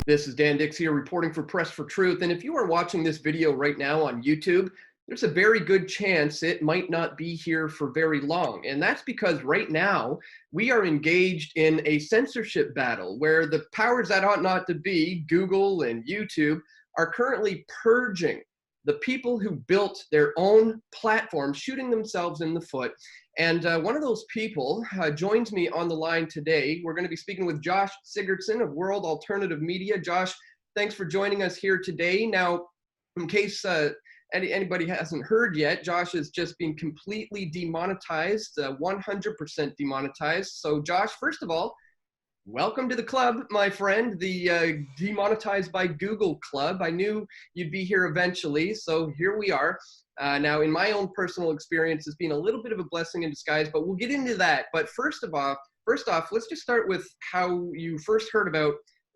This is Dan Dix here reporting for Press for Truth. And if you are watching this video right now on YouTube, there's a very good chance it might not be here for very long. And that's because right now we are engaged in a censorship battle where the powers that ought not to be, Google and YouTube, are currently purging the people who built their own platform, shooting themselves in the foot. And one of those people joins me on the line today. We're going to be speaking with Josh Sigurdson of World Alternative Media. Josh, thanks for joining us here today. Now, in case anybody hasn't heard yet, Josh has just been completely demonetized, 100% demonetized. So Josh, first of all, welcome to the club, my friend, the Demonetized by Google Club. I knew you'd be here eventually, so here we are. Now, in my own personal experience, it's been a little bit of a blessing in disguise, but we'll get into that. But first off, let's just start with how you first heard about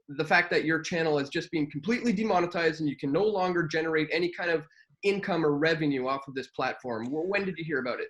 the fact that your channel has just been completely demonetized and you can no longer generate any kind of income or revenue off of this platform. When did you hear about it?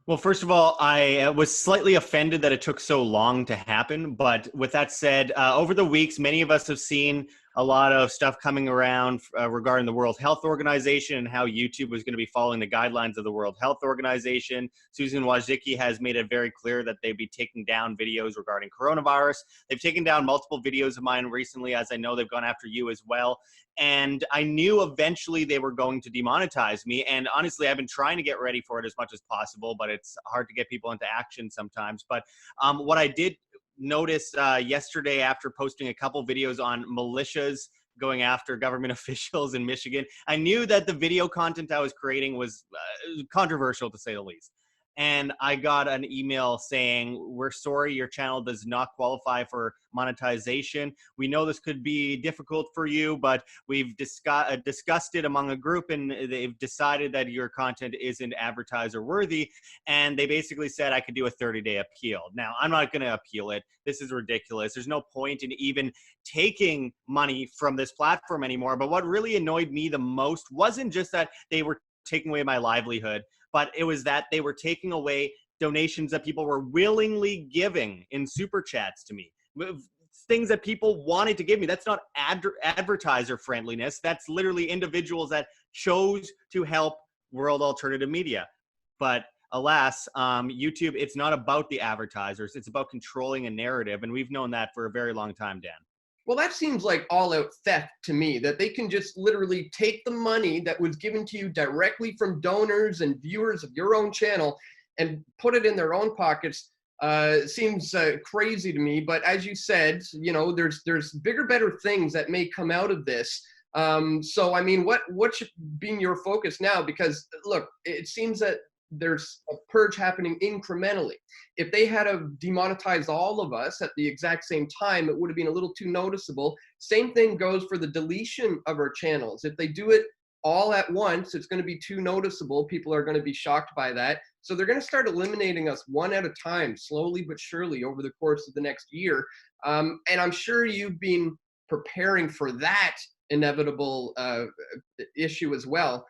Well, first of all, I was slightly offended that it took so long to happen. But with that said, over the weeks, many of us have seen a lot of stuff coming around regarding the World Health Organization and how YouTube was going to be following the guidelines of the World Health Organization. Susan Wojcicki has made it very clear that they'd be taking down videos regarding coronavirus. They've taken down multiple videos of mine recently, as I know they've gone after you as well. And I knew eventually they were going to demonetize me. And honestly, I've been trying to get ready for it as much as possible, but it's hard to get people into action sometimes. But what I did notice yesterday after posting a couple videos on militias going after government officials in Michigan, I knew that the video content I was creating was controversial, to say the least. And I got an email saying, "We're sorry, your channel does not qualify for monetization. We know this could be difficult for you, but we've discussed it among a group and they've decided that your content isn't advertiser worthy." And they basically said I could do a 30-day appeal. Now, I'm not going to appeal it. This is ridiculous. There's no point in even taking money from this platform anymore. But what really annoyed me the most wasn't just that they were taking away my livelihood, but it was that they were taking away donations that people were willingly giving in super chats to me. Things that people wanted to give me. That's not advertiser friendliness. That's literally individuals that chose to help World Alternative Media. But alas, YouTube, it's not about the advertisers. It's about controlling a narrative. And we've known that for a very long time, Dan. Well, that seems like all-out theft to me, that they can just literally take the money that was given to you directly from donors and viewers of your own channel and put it in their own pockets. Seems crazy to me, but as you said, you know, there's bigger, better things that may come out of this. So, I mean, what should be your focus now? Because, look, it seems that there's a purge happening incrementally. If they had demonetized all of us at the exact same time, it would have been a little too noticeable. Same thing goes for the deletion of our channels. If they do it all at once, it's going to be too noticeable. People are going to be shocked by that. So they're going to start eliminating us one at a time, slowly but surely over the course of the next year. And I'm sure you've been preparing for that inevitable issue as well.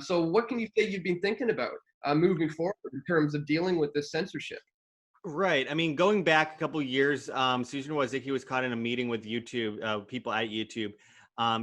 So what can you say you've been thinking about moving forward in terms of dealing with this censorship? Right. I mean, going back a couple of years, Susan Wojcicki was caught in a meeting with YouTube, people at YouTube,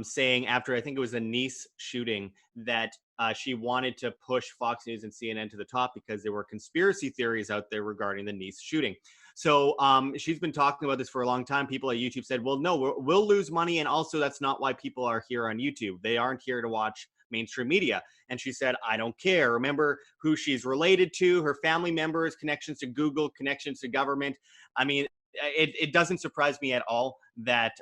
saying after, I think it was the Nice shooting, that she wanted to push Fox News and CNN to the top because there were conspiracy theories out there regarding the Nice shooting. So she's been talking about this for a long time. People at YouTube said, well, no, we'll lose money. And also, that's not why people are here on YouTube. They aren't here to watch mainstream media. And she said, I don't care. Remember who she's related to, her family members, connections to Google, connections to government. I mean, it doesn't surprise me at all that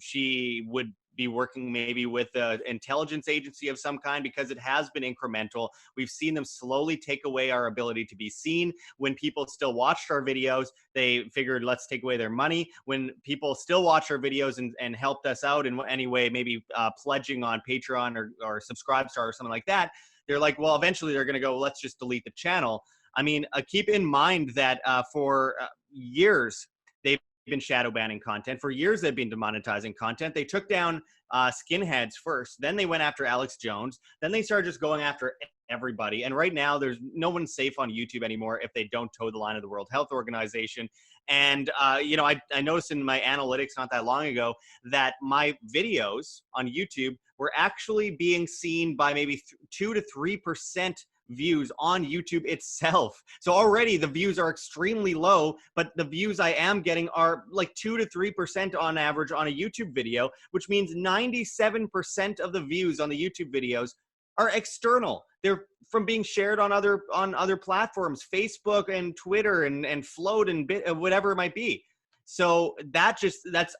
she would be working maybe with an intelligence agency of some kind, because it has been incremental. We've seen them slowly take away our ability to be seen. When people still watched our videos, they figured, let's take away their money. When people still watch our videos and helped us out in any way, maybe pledging on Patreon or Subscribestar or something like that, they're like, well, eventually they're going to go, well, let's just delete the channel. I mean, keep in mind that for years, they've been shadow banning content. For years, they've been demonetizing content. They took down skinheads first. Then they went after Alex Jones. Then they started just going after everybody. And right now, there's no one safe on YouTube anymore if they don't toe the line of the World Health Organization. And, I noticed in my analytics not that long ago that my videos on YouTube were actually being seen by maybe 2 to 3% views on YouTube itself. So already the views are extremely low, but the views I am getting are like 2 to 3% on average on a YouTube video, which means 97% of the views on the YouTube videos are external. They're from being shared on other platforms, Facebook and Twitter and Float and whatever it might be. So that's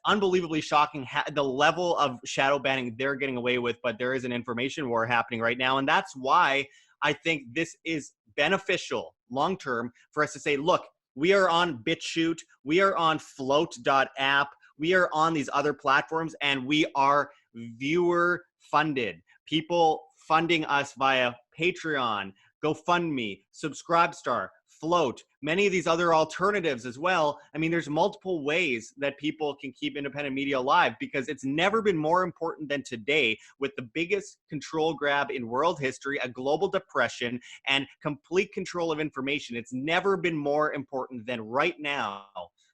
unbelievably shocking, the level of shadow banning they're getting away with. But there is an information war happening right now, and that's why I think this is beneficial long term for us to say, look, we are on BitChute, we are on Float.app, we are on these other platforms, and we are viewer funded. People funding us via Patreon, GoFundMe, Subscribestar, Float, many of these other alternatives as well. I mean, there's multiple ways that people can keep independent media alive, because it's never been more important than today, with the biggest control grab in world history, a global depression, and complete control of information. It's never been more important than right now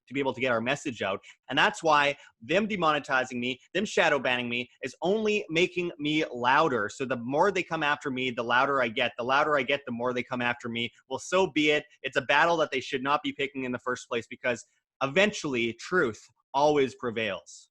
to be able to get our message out. And that's why them demonetizing me, them shadow banning me, is only making me louder. So the more they come after me, the louder I get. The louder I get, the more they come after me. Well, so be it. It's a battle that they should not be picking in the first place, because eventually truth always prevails.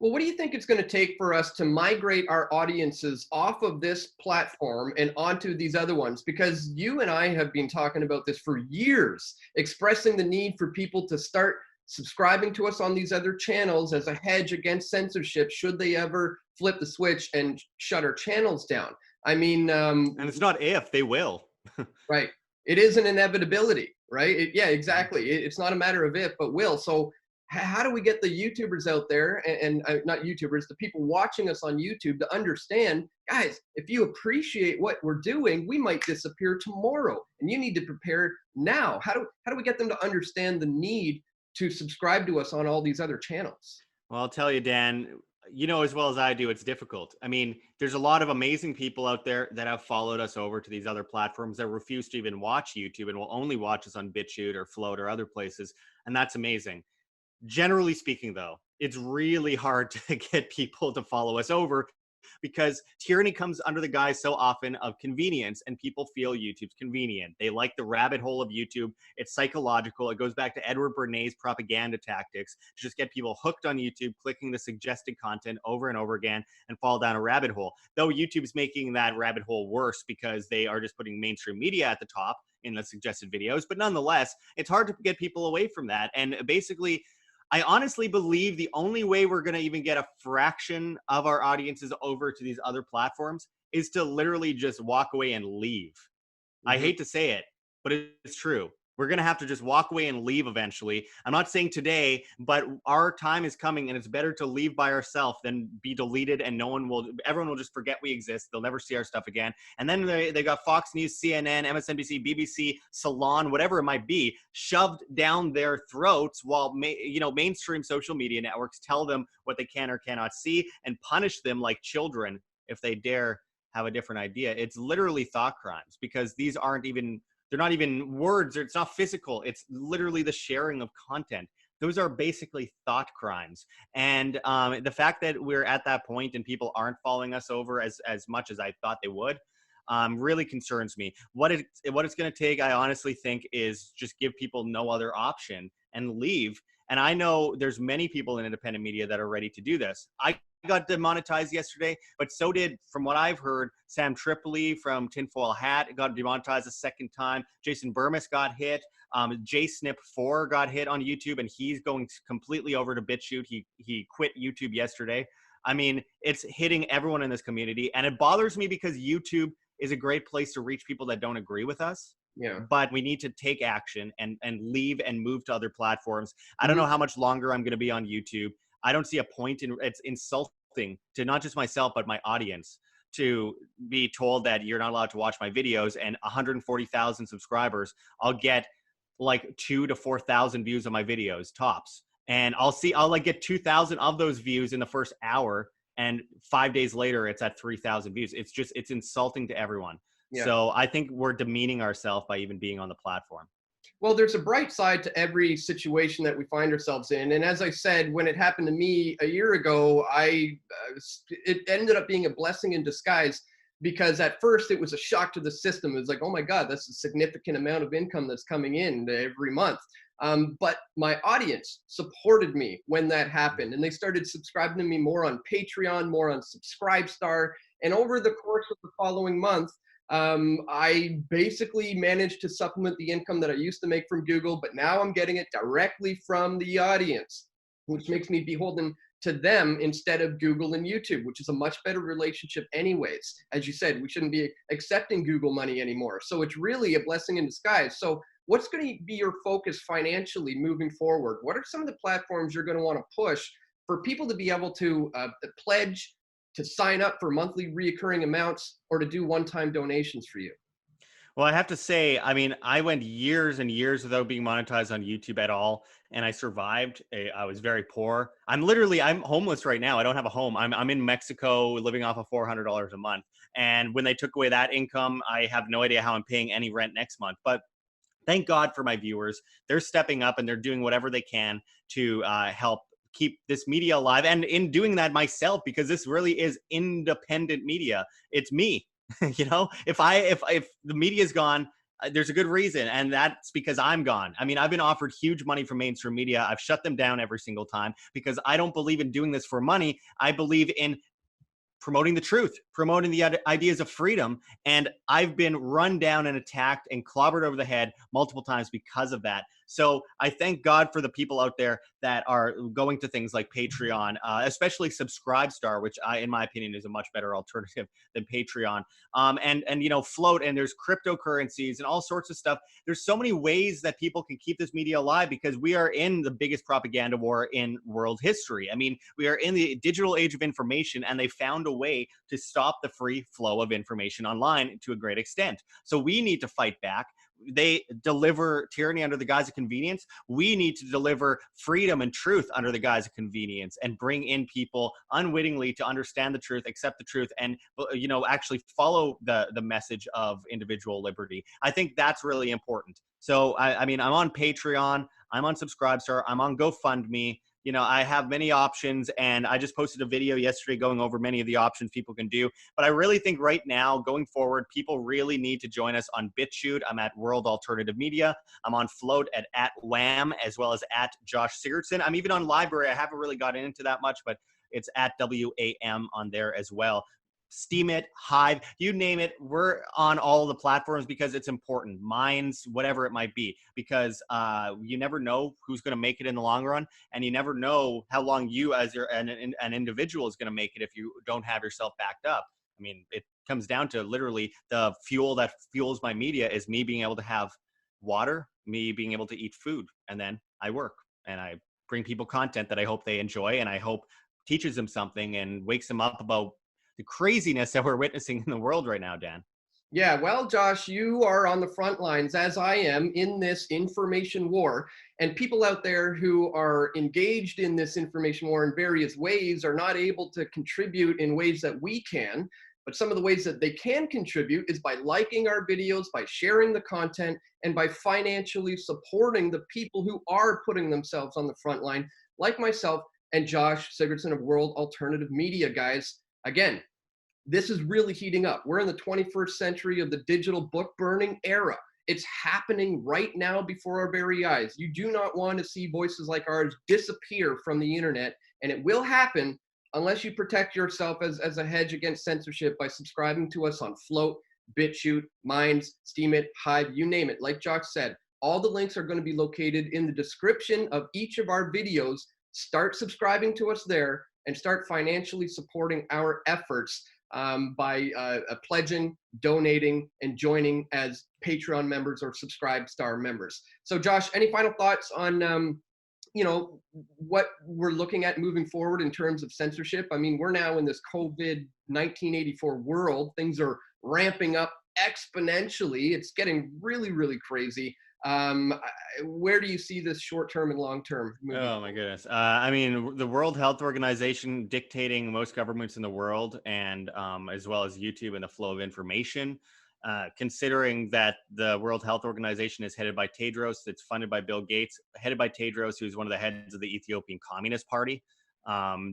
Well, what do you think it's going to take for us to migrate our audiences off of this platform and onto these other ones? Because you and I have been talking about this for years, expressing the need for people to start subscribing to us on these other channels as a hedge against censorship should they ever flip the switch and shut our channels down. I mean, and it's not if, they will. Right. It is an inevitability, right? Yeah, exactly. It's not a matter of if, but will. So how do we get the YouTubers out there and not YouTubers, the people watching us on YouTube to understand, guys, if you appreciate what we're doing, we might disappear tomorrow and you need to prepare now. How do we get them to understand the need to subscribe to us on all these other channels? Well, I'll tell you, Dan, you know as well as I do, it's difficult. I mean, there's a lot of amazing people out there that have followed us over to these other platforms that refuse to even watch YouTube and will only watch us on BitChute or Float or other places. And that's amazing. Generally speaking, though, it's really hard to get people to follow us over, because tyranny comes under the guise so often of convenience, and people feel YouTube's convenient. They like the rabbit hole of YouTube. It's psychological. It goes back to Edward Bernays' propaganda tactics to just get people hooked on YouTube, clicking the suggested content over and over again and fall down a rabbit hole. Though YouTube's making that rabbit hole worse because they are just putting mainstream media at the top in the suggested videos. But nonetheless, it's hard to get people away from that. And basically, I honestly believe the only way we're going to even get a fraction of our audiences over to these other platforms is to literally just walk away and leave. Mm-hmm. I hate to say it, but it's true. We're going to have to just walk away and leave eventually. I'm not saying today, but our time is coming, and it's better to leave by ourselves than be deleted, and everyone will just forget we exist. They'll never see our stuff again. And then they got Fox News, CNN, MSNBC, BBC, Salon, whatever it might be, shoved down their throats while mainstream social media networks tell them what they can or cannot see and punish them like children if they dare have a different idea. It's literally thought crimes, because these they're not even words, or it's not physical. It's literally the sharing of content. Those are basically thought crimes. And the fact that we're at that point and people aren't following us over as much as I thought they would really concerns me. What it's going to take, I honestly think, is just give people no other option and leave. And I know there's many people in independent media that are ready to do this. I got demonetized yesterday, but so did, from what I've heard, Sam Tripoli from Tinfoil Hat got demonetized a second time. Jason Burmis got hit. JSnip4 got hit on YouTube, and he's going completely over to BitChute. He quit YouTube yesterday. I mean, it's hitting everyone in this community, and it bothers me because YouTube is a great place to reach people that don't agree with us. Yeah. But we need to take action and leave and move to other platforms. I don't know how much longer I'm going to be on YouTube. I don't see a point in it's insulting to not just myself, but my audience, to be told that you're not allowed to watch my videos, and 140,000 subscribers, I'll get like 2,000 to 4,000 views on my videos tops. And I'll like get 2,000 of those views in the first hour, and 5 days later it's at 3,000 views. It's insulting to everyone. Yeah. So I think we're demeaning ourselves by even being on the platform. Well, there's a bright side to every situation that we find ourselves in. And as I said, when it happened to me a year ago, it ended up being a blessing in disguise, because at first it was a shock to the system. It was like, oh my God, that's a significant amount of income that's coming in every month. But my audience supported me when that happened, and they started subscribing to me more on Patreon, more on Subscribestar. And over the course of the following month, I basically managed to supplement the income that I used to make from Google, but now I'm getting it directly from the audience, which makes me beholden to them instead of Google and YouTube, which is a much better relationship anyways. As you said, we shouldn't be accepting Google money anymore. So it's really a blessing in disguise. So what's going to be your focus financially moving forward? What are some of the platforms you're going to want to push for people to be able to pledge, to sign up for monthly reoccurring amounts, or to do one-time donations for you? Well, I have to say, I mean, I went years and years without being monetized on YouTube at all, and I survived. I was very poor. I'm homeless right now. I don't have a home. I'm in Mexico, living off of $400 a month. And when they took away that income, I have no idea how I'm paying any rent next month. But thank God for my viewers. They're stepping up and they're doing whatever they can to help keep this media alive. And in doing that myself, because this really is independent media, it's me. If the media is gone, there's a good reason, and that's because I'm gone. I mean, I've been offered huge money from mainstream media. I've shut them down every single time because I don't believe in doing this for money. I believe in promoting the truth, promoting the ideas of freedom. And I've been run down and attacked and clobbered over the head multiple times because of that. So I thank God for the people out there that are going to things like Patreon, especially Subscribestar, which in my opinion is a much better alternative than Patreon. And Float, and there's cryptocurrencies and all sorts of stuff. There's so many ways that people can keep this media alive, because we are in the biggest propaganda war in world history. I mean, we are in the digital age of information, and they found a way to stop the free flow of information online to a great extent. So we need to fight back. They deliver tyranny under the guise of convenience. We need to deliver freedom and truth under the guise of convenience, and bring in people unwittingly to understand the truth, accept the truth, and actually follow the message of individual liberty. I think that's really important. So I mean, I'm on Patreon, I'm on Subscribestar, I'm on GoFundMe. I have many options, and I just posted a video yesterday going over many of the options people can do. But I really think right now, going forward, people really need to join us on BitChute. I'm at World Alternative Media. I'm on Float at Wham, as well as at Josh Sigurdson. I'm even on Library. I haven't really gotten into that much, but it's at WAM on there as well. Steam it, Hive, you name it. We're on all the platforms because it's important. Minds, whatever it might be, because you never know who's going to make it in the long run, and you never know how long you as an individual is going to make it if you don't have yourself backed up. I mean, it comes down to literally the fuel that fuels my media is me being able to have water, me being able to eat food, and then I work and I bring people content that I hope they enjoy, and I hope teaches them something and wakes them up about the craziness that we're witnessing in the world right now, Dan. Yeah, well, Josh, you are on the front lines, as I am, in this information war. And people out there who are engaged in this information war in various ways are not able to contribute in ways that we can. But some of the ways that they can contribute is by liking our videos, by sharing the content, and by financially supporting the people who are putting themselves on the front line, like myself and Josh Sigurdson of World Alternative Media, guys. Again, this is really heating up. We're in the 21st century of the digital book burning era. It's happening right now before our very eyes. You do not want to see voices like ours disappear from the internet, and it will happen unless you protect yourself as a hedge against censorship by subscribing to us on Float, BitChute, Minds, Steemit, Hive, you name it. Like Jock said, all the links are going to be located in the description of each of our videos. Start subscribing to us there and start financially supporting our efforts by pledging, donating, and joining as Patreon members or Subscribestar members. So Josh, any final thoughts on what we're looking at moving forward in terms of censorship? I mean, we're now in this COVID 1984 world. Things are ramping up exponentially. It's getting really, really crazy. Where do you see this short term and long term moving? Oh my goodness. I mean, the World Health Organization dictating most governments in the world, and as well as YouTube and the flow of information. considering that the World Health Organization is headed by Tedros, it's funded by Bill Gates, headed by Tedros, who's one of the heads of the Ethiopian Communist Party.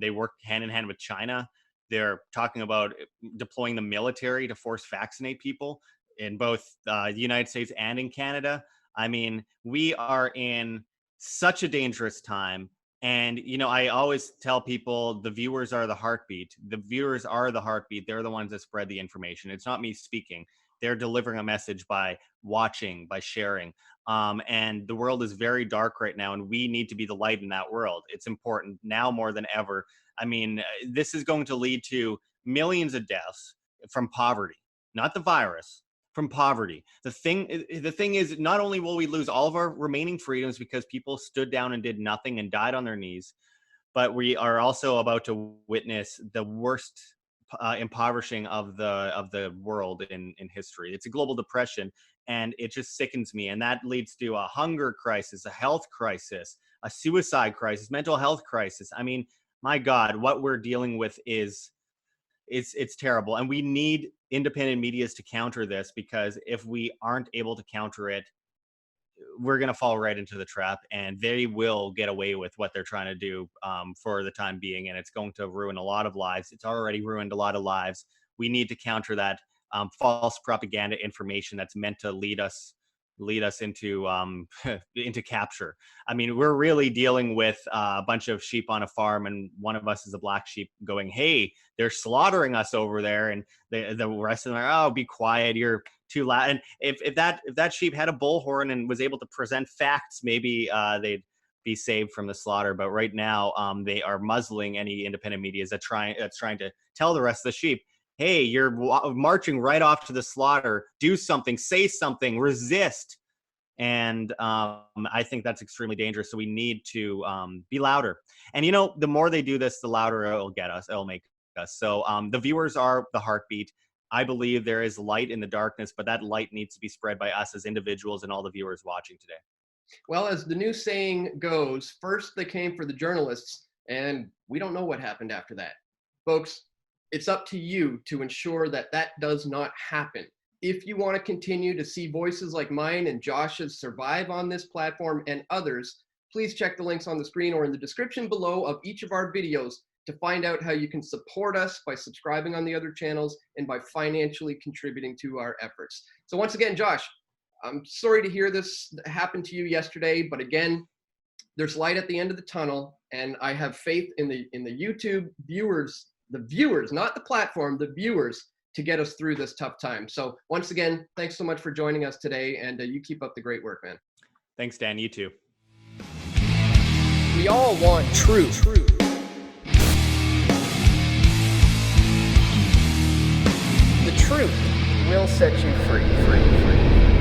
They work hand in hand with China. They're talking about deploying the military to force vaccinate people in both the United States and in Canada. I mean, we are in such a dangerous time. And, you know, I always tell people the viewers are the heartbeat. The viewers are the heartbeat. They're the ones that spread the information. It's not me speaking. They're delivering a message by watching, by sharing. And the world is very dark right now, and we need to be the light in that world. It's important now more than ever. I mean, this is going to lead to millions of deaths from poverty, not the virus, from poverty. The thing is, not only will we lose all of our remaining freedoms because people stood down and did nothing and died on their knees, but we are also about to witness the worst impoverishing of the world in history. It's a global depression, and it just sickens me. And that leads to a hunger crisis, a health crisis, a suicide crisis, mental health crisis. I mean, my God, what we're dealing with is it's terrible. And we need independent medias to counter this, because if we aren't able to counter it, we're going to fall right into the trap, and they will get away with what they're trying to do for the time being. And it's going to ruin a lot of lives. It's already ruined a lot of lives. We need to counter that false propaganda information that's meant to lead us into into capture. I mean, we're really dealing with a bunch of sheep on a farm, and one of us is a black sheep going, "Hey, they're slaughtering us over there," and the rest of them are, "Oh, be quiet, you're too loud." And if that sheep had a bullhorn and was able to present facts, maybe they'd be saved from the slaughter. But right now, they are muzzling any independent media that's trying to tell the rest of the sheep, "Hey, you're marching right off to the slaughter. Do something, say something, resist." And I think that's extremely dangerous. So we need to be louder. And, you know, the more they do this, the louder it'll get us. It'll make us. So the viewers are the heartbeat. I believe there is light in the darkness, but that light needs to be spread by us as individuals and all the viewers watching today. Well, as the new saying goes, first they came for the journalists, and we don't know what happened after that. Folks, it's up to you to ensure that that does not happen. If you want to continue to see voices like mine and Josh's survive on this platform and others, please check the links on the screen or in the description below of each of our videos to find out how you can support us by subscribing on the other channels and by financially contributing to our efforts. So once again, Josh, I'm sorry to hear this happened to you yesterday, but again, there's light at the end of the tunnel, and I have faith in the YouTube viewers, not the platform, the viewers, to get us through this tough time. So once again, thanks so much for joining us today, and you keep up the great work, man. Thanks, Dan. You too. We all want truth. The truth will set you free.